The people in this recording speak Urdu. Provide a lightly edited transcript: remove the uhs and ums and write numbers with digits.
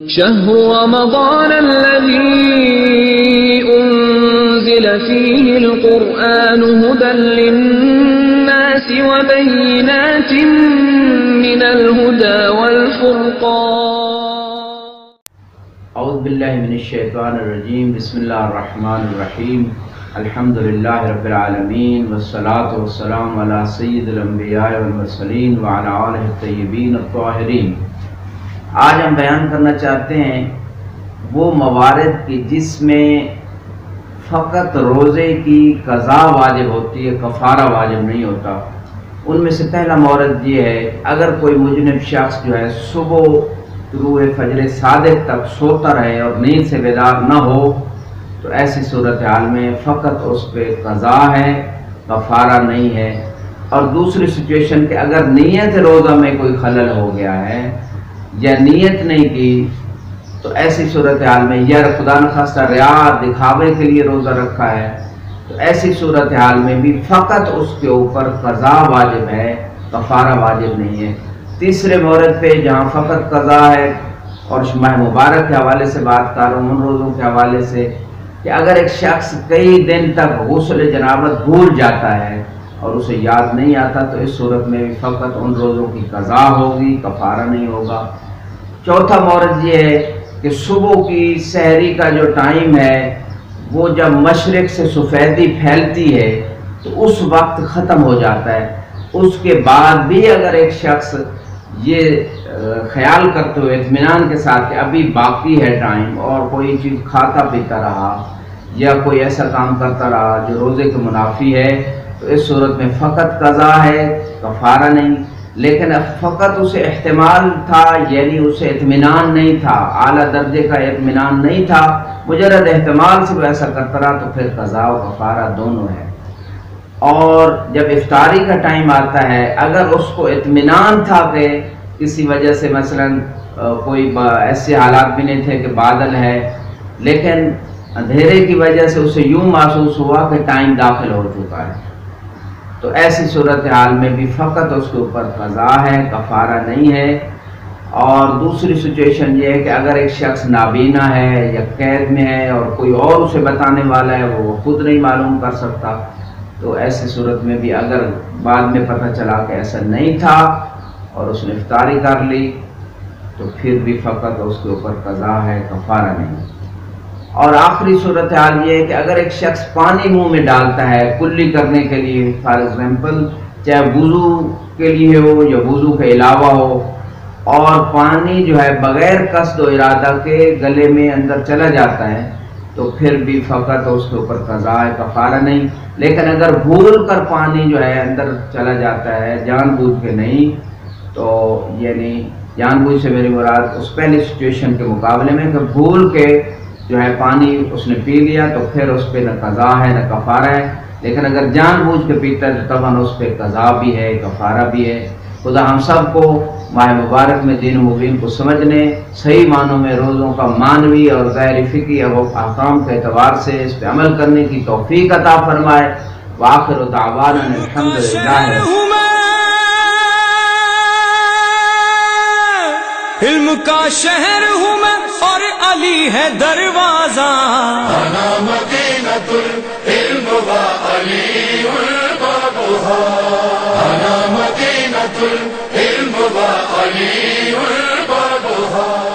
شهر رمضان الذي أنزل فيه القرآن هدى للناس وبينات من الهدى والفرقان. اعوذ باللہ من الشیطان الرجیم. بسم اللہ الرحمن الرحیم. الحمد للہ رب العالمین والصلاة والسلام علی سید الانبیاء والمرسلین وعلی آلہ الطیبین الطاہرین. آج ہم بیان کرنا چاہتے ہیں وہ موارد کی جس میں فقط روزے کی قضا واجب ہوتی ہے، کفارہ واجب نہیں ہوتا. ان میں سے پہلا مورد یہ ہے، اگر کوئی مجنب شخص جو ہے صبح طلوع فجر صادق تک سوتا رہے اور نیند سے بیدار نہ ہو تو ایسی صورتحال میں فقط اس پہ قضا ہے، کفارہ نہیں ہے. اور دوسری سچویشن کہ اگر نیت روزہ میں کوئی خلل ہو گیا ہے یا نیت نہیں کی تو ایسی صورتحال میں یا خدا نخواستہ ریا دکھاوے کے لیے روزہ رکھا ہے تو ایسی صورتحال میں بھی فقط اس کے اوپر قضا واجب ہے، کفارہ واجب نہیں ہے. تیسرے مورد پہ جہاں فقط قضا ہے اور ماہ مبارک کے حوالے سے بات کر رہا ہوں، ان روزوں کے حوالے سے کہ اگر ایک شخص کئی دن تک غسل جنابت بھول جاتا ہے اور اسے یاد نہیں آتا تو اس صورت میں بھی فقط ان روزوں کی قضا ہوگی، کفارہ نہیں ہوگا. چوتھا مورد یہ ہے کہ صبح کی سحری کا جو ٹائم ہے وہ جب مشرق سے سفیدی پھیلتی ہے تو اس وقت ختم ہو جاتا ہے. اس کے بعد بھی اگر ایک شخص یہ خیال کرتے ہوئے اطمینان کے ساتھ کہ ابھی باقی ہے ٹائم اور کوئی چیز کھاتا پیتا رہا یا کوئی ایسا کام کرتا رہا جو روزے کے منافی ہے تو اس صورت میں فقط قضا ہے، کفارہ نہیں. لیکن فقط اسے احتمال تھا، یعنی اسے اطمینان نہیں تھا، اعلیٰ درجے کا اطمینان نہیں تھا، مجرد احتمال سے وہ ایسا کرتا رہا تو پھر قضا و کفارہ دونوں ہے. اور جب افطاری کا ٹائم آتا ہے اگر اس کو اطمینان تھا کہ کسی وجہ سے مثلا کوئی ایسے حالات بھی نہیں تھے کہ بادل ہے لیکن اندھیرے کی وجہ سے اسے یوں محسوس ہوا کہ ٹائم داخل ہو چکا ہے تو ایسی صورتحال میں بھی فقط اس کے اوپر قضا ہے، کفارہ نہیں ہے. اور دوسری سچویشن یہ ہے کہ اگر ایک شخص نابینا ہے یا قید میں ہے اور کوئی اور اسے بتانے والا ہے وہ خود نہیں معلوم کر سکتا تو ایسی صورت میں بھی اگر بعد میں پتہ چلا کہ ایسا نہیں تھا اور اس نے افطاری کر لی تو پھر بھی فقط اس کے اوپر قضا ہے، کفارہ نہیں. اور آخری صورتحال یہ ہے کہ اگر ایک شخص پانی منہ میں ڈالتا ہے کلی کرنے کے لیے، فار ایگزامپل چاہے وضو کے لیے ہو یا وضو کے علاوہ ہو، اور پانی جو ہے بغیر قصد و ارادہ کے گلے میں اندر چلا جاتا ہے تو پھر بھی فقط اس کے اوپر قضا ہے، کفارہ نہیں. لیکن اگر بھول کر پانی جو ہے اندر چلا جاتا ہے جان بوجھ کے نہیں تو یعنی جان بوجھ سے میری مراد اس پہلی سچویشن کے مقابلے میں کہ بھول کے جو ہے پانی اس نے پی لیا تو پھر اس پہ نہ قضا ہے نہ کفارہ ہے. لیکن اگر جان بوجھ کے پیتا ہے تو طبعاً اس پہ قضا بھی ہے، کفارہ بھی ہے. خدا ہم سب کو ماہ مبارک میں دین مبین کو سمجھنے، صحیح معنوں میں روزوں کا معنوی اور غیر فقہی احکام کے اعتبار سے اس پہ عمل کرنے کی توفیق عطا فرمائے. وآخر دعوانا الحمدللہ. علم کا شہر ہوں میں اور علی ہے دروازہ، انا مدینۃ العلم وعلی بابھا، انا مدینۃ العلم وعلی بابھا.